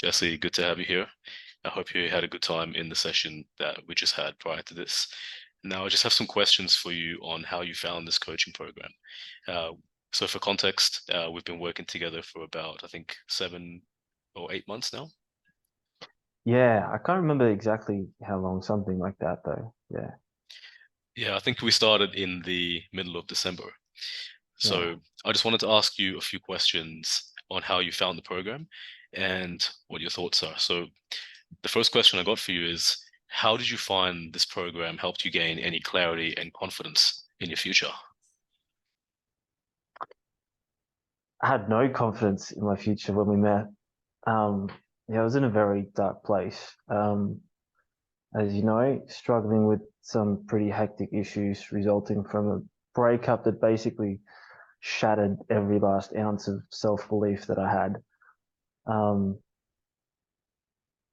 Jesse, good to have you here. I hope you had a good time in the session that we just had prior to this. Now, I just have some questions for you on how you found this coaching program. Uh, so for context, we've been working together for about, I think, 7 or 8 months now. Yeah, I can't remember exactly how long, something like that though. Yeah, Yeah, I think we started in the middle of December. yeah. So I just wanted to ask you a few questions on how you found the program and what your thoughts are. So the first question I got for you is, how did you find this program helped you gain any clarity and confidence in your future? I had no confidence in my future when we met. Um, yeah, I was in a very dark place. As you know, struggling with some pretty hectic issues resulting from a breakup that basically shattered every last ounce of self-belief that I had. Um,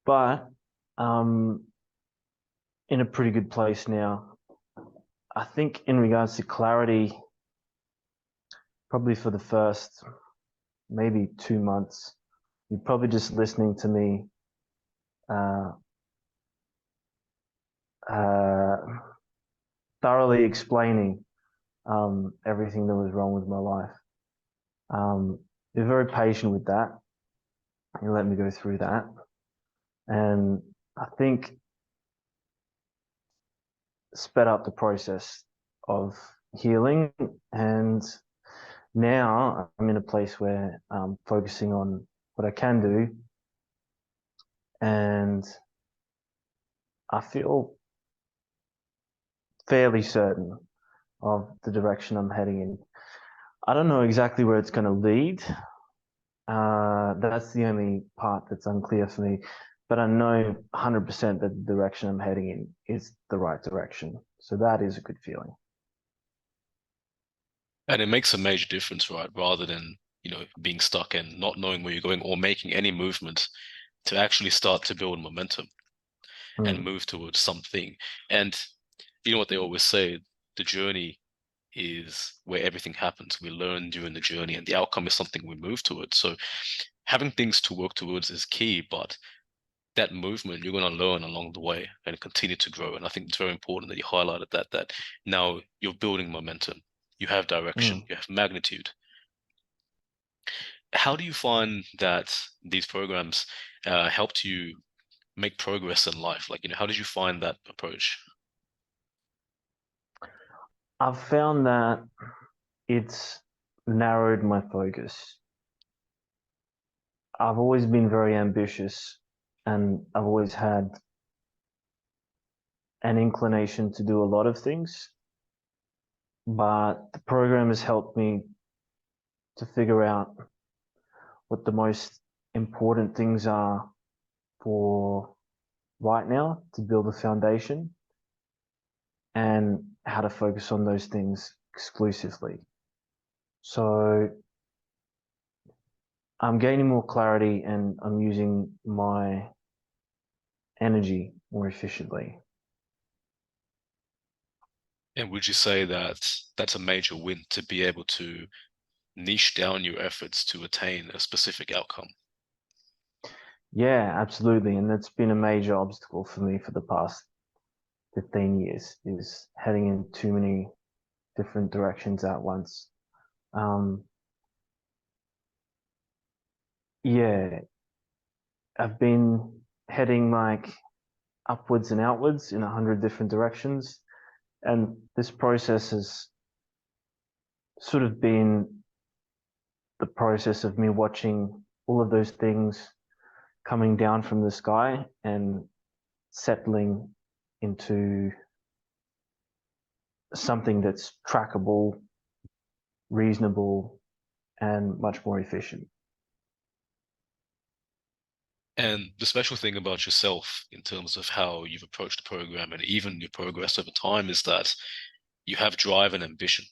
but in a pretty good place now. I think in regards to clarity, probably for the first maybe 2 months, you're probably just listening to me uh, uh, thoroughly explaining everything that was wrong with my life. You're very patient with that. You let me go through that. And I think sped up the process of healing. And now I'm in a place where I'm focusing on what I can do. And I feel fairly certain of the direction I'm heading in. I don't know exactly where it's going to lead. That's the only part that's unclear for me. But I know 100% that the direction I'm heading in is the right direction. So that is a good feeling. And it makes a major difference, right? Rather than, being stuck and not knowing where you're going or making any movement to actually start to build momentum and Mm. move towards something. And you know what they always say, the journey is where everything happens. We learn during the journey, and the outcome is something we move towards. So having things to work towards is key, but that movement you're going to learn along the way and continue to grow. And I think it's very important that you highlighted that now you're building momentum, you have direction, Mm. you have magnitude. How do you find that these programs helped you make progress in life? Like, how did you find that approach? I've found that it's narrowed my focus. I've always been very ambitious and I've always had an inclination to do a lot of things, but the program has helped me to figure out what the most important things are for right now to build a foundation and how to focus on those things exclusively. So I'm gaining more clarity and I'm using my energy more efficiently. And would you say that that's a major win to be able to niche down your efforts to attain a specific outcome? Yeah, absolutely. And that's been a major obstacle for me for the past 15 years is heading in too many different directions at once. Um, yeah, I've been heading like upwards and outwards in 100 different directions. And this process has sort of been the process of me watching all of those things coming down from the sky and settling into something that's trackable, reasonable, and much more efficient. And the special thing about yourself in terms of how you've approached the program and even your progress over time is that you have drive and ambition.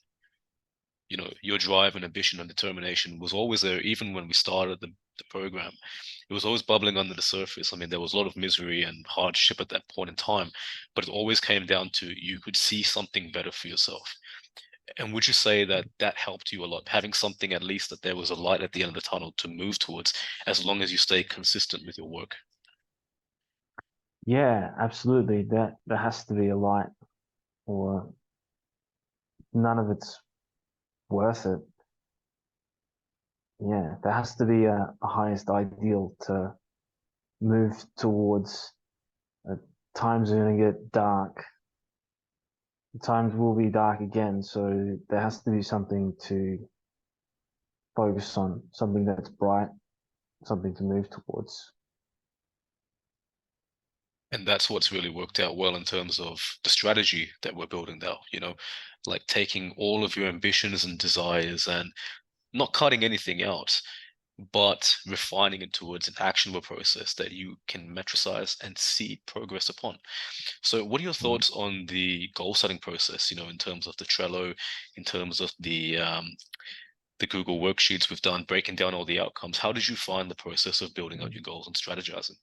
Your drive and ambition and determination was always there, even when we started the program. It was always bubbling under the surface. I mean, there was a lot of misery and hardship at that point in time, but it always came down to you could see something better for yourself. And would you say that that helped you a lot, having something at least that there was a light at the end of the tunnel to move towards, as long as you stay consistent with your work? Yeah, absolutely. That there has to be a light, or none of it's worth it. Yeah, there has to be a highest ideal to move towards. Uh, Times are going to get dark. Times will be dark again, so there has to be something to focus on, something that's bright, something to move towards. And that's what's really worked out well in terms of the strategy that we're building now, like taking all of your ambitions and desires and not cutting anything out, but refining it towards an actionable process that you can metricize and see progress upon. So, what are your Mm. thoughts on the goal setting process? In terms of the Trello, in terms of the Google worksheets we've done, breaking down all the outcomes. How did you find the process of building out your goals and strategizing?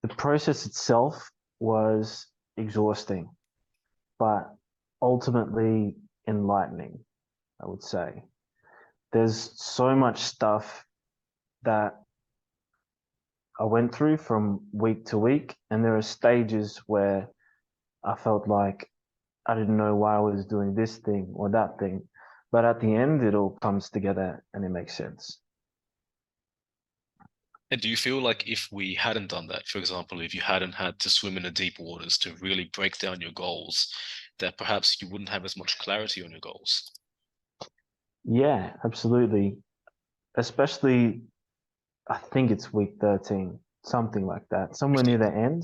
The process itself was exhausting, but ultimately enlightening, I would say. There's so much stuff that I went through from week to week, and there are stages where I felt like I didn't know why I was doing this thing or that thing. But at the end, it all comes together and it makes sense. And do you feel like if we hadn't done that, for example, if you hadn't had to swim in the deep waters to really break down your goals, that perhaps you wouldn't have as much clarity on your goals? Yeah, absolutely. Especially, I think it's week 13, something like that, somewhere near 15. the end,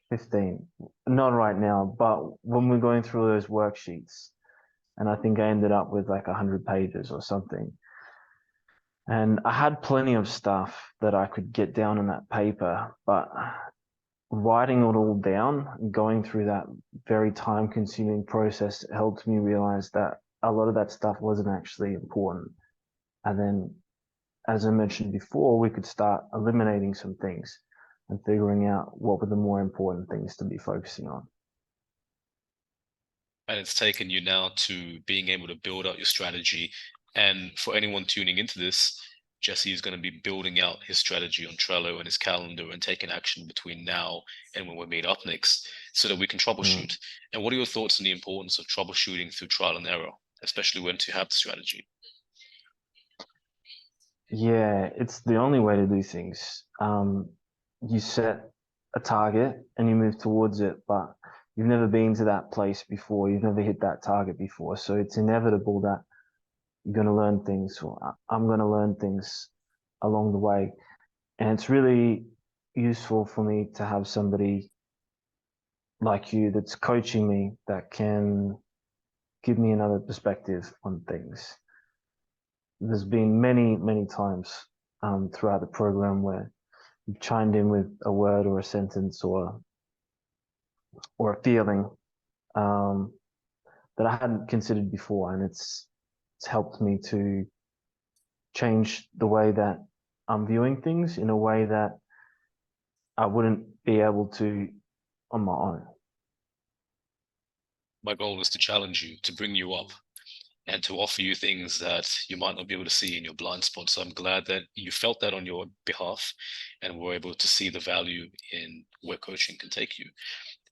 15. Not right now, but when we're going through those worksheets, and I think I ended up with like 100 pages or something. And I had plenty of stuff that I could get down on that paper, but writing it all down, going through that very time consuming process helped me realize that a lot of that stuff wasn't actually important. And then, as I mentioned before, we could start eliminating some things and figuring out what were the more important things to be focusing on. And it's taken you now to being able to build out your strategy. And for anyone tuning into this, Jesse is going to be building out his strategy on Trello and his calendar and taking action between now and when we meet up next so that we can Mm. troubleshoot. And what are your thoughts on the importance of troubleshooting through trial and error, especially when to have the strategy? Yeah, it's the only way to do things. You set a target and you move towards it, but you've never been to that place before. You've never hit that target before. So it's inevitable that you're going to learn things, or I'm going to learn things along the way. And it's really useful for me to have somebody like you that's coaching me that can give me another perspective on things. There's been many, many times throughout the program where you've chimed in with a word or a sentence or a feeling um, that I hadn't considered before, and it's helped me to change the way that I'm viewing things in a way that I wouldn't be able to on my own. My goal is to challenge you, to bring you up, and to offer you things that you might not be able to see in your blind spot. So I'm glad that you felt that on your behalf and were able to see the value in where coaching can take you.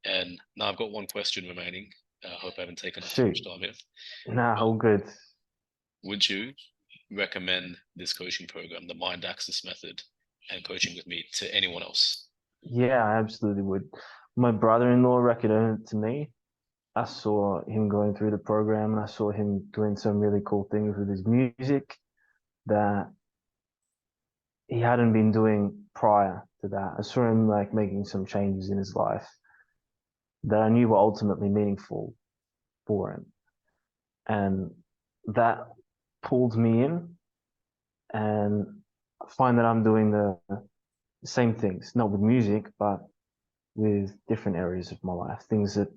And now I've got one question remaining. I hope I haven't taken up too much Shoot, time here. nah, But all good. would you recommend this coaching program, the Mind Access Method, and coaching with me to anyone else? Yeah, I absolutely would. My brother-in-law recommended it to me. I saw him going through the program and I saw him doing some really cool things with his music that he hadn't been doing prior to that. I saw him like making some changes in his life that I knew were ultimately meaningful for him. And that pulled me in, and I find that I'm doing the same things, not with music, but with different areas of my life, things that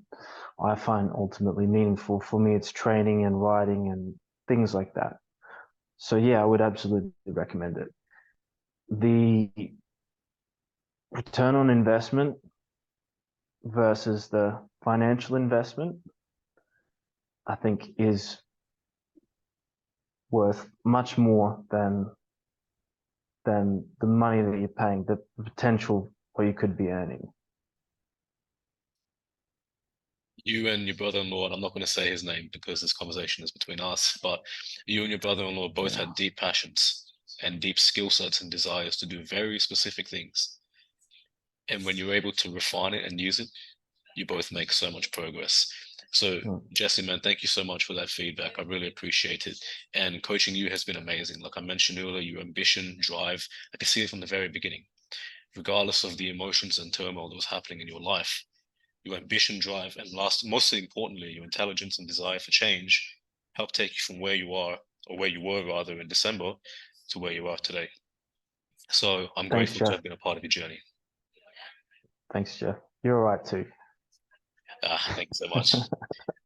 I find ultimately meaningful. For me, it's training and writing and things like that. So yeah, I would absolutely recommend it. The return on investment versus the financial investment. I think is worth much more than the money that you're paying, the potential what you could be earning. You and your brother-in-law, and I'm not going to say his name because this conversation is between us, but you and your brother-in-law both Yeah. had deep passions and deep skill sets and desires to do very specific things. And when you're able to refine it and use it, you both make so much progress. So, Mm. Jesse, man, thank you so much for that feedback. I really appreciate it. And coaching you has been amazing. Like I mentioned earlier, your ambition, drive, I can see it from the very beginning. Regardless of the emotions and turmoil that was happening in your life, your ambition, drive, and mostly importantly, your intelligence and desire for change help take you from where you are, or where you were rather, in December to where you are today. So I'm Thanks, grateful to Jeff. have been a part of your journey. Thanks, Jeff. You're all right too. Thank you so much.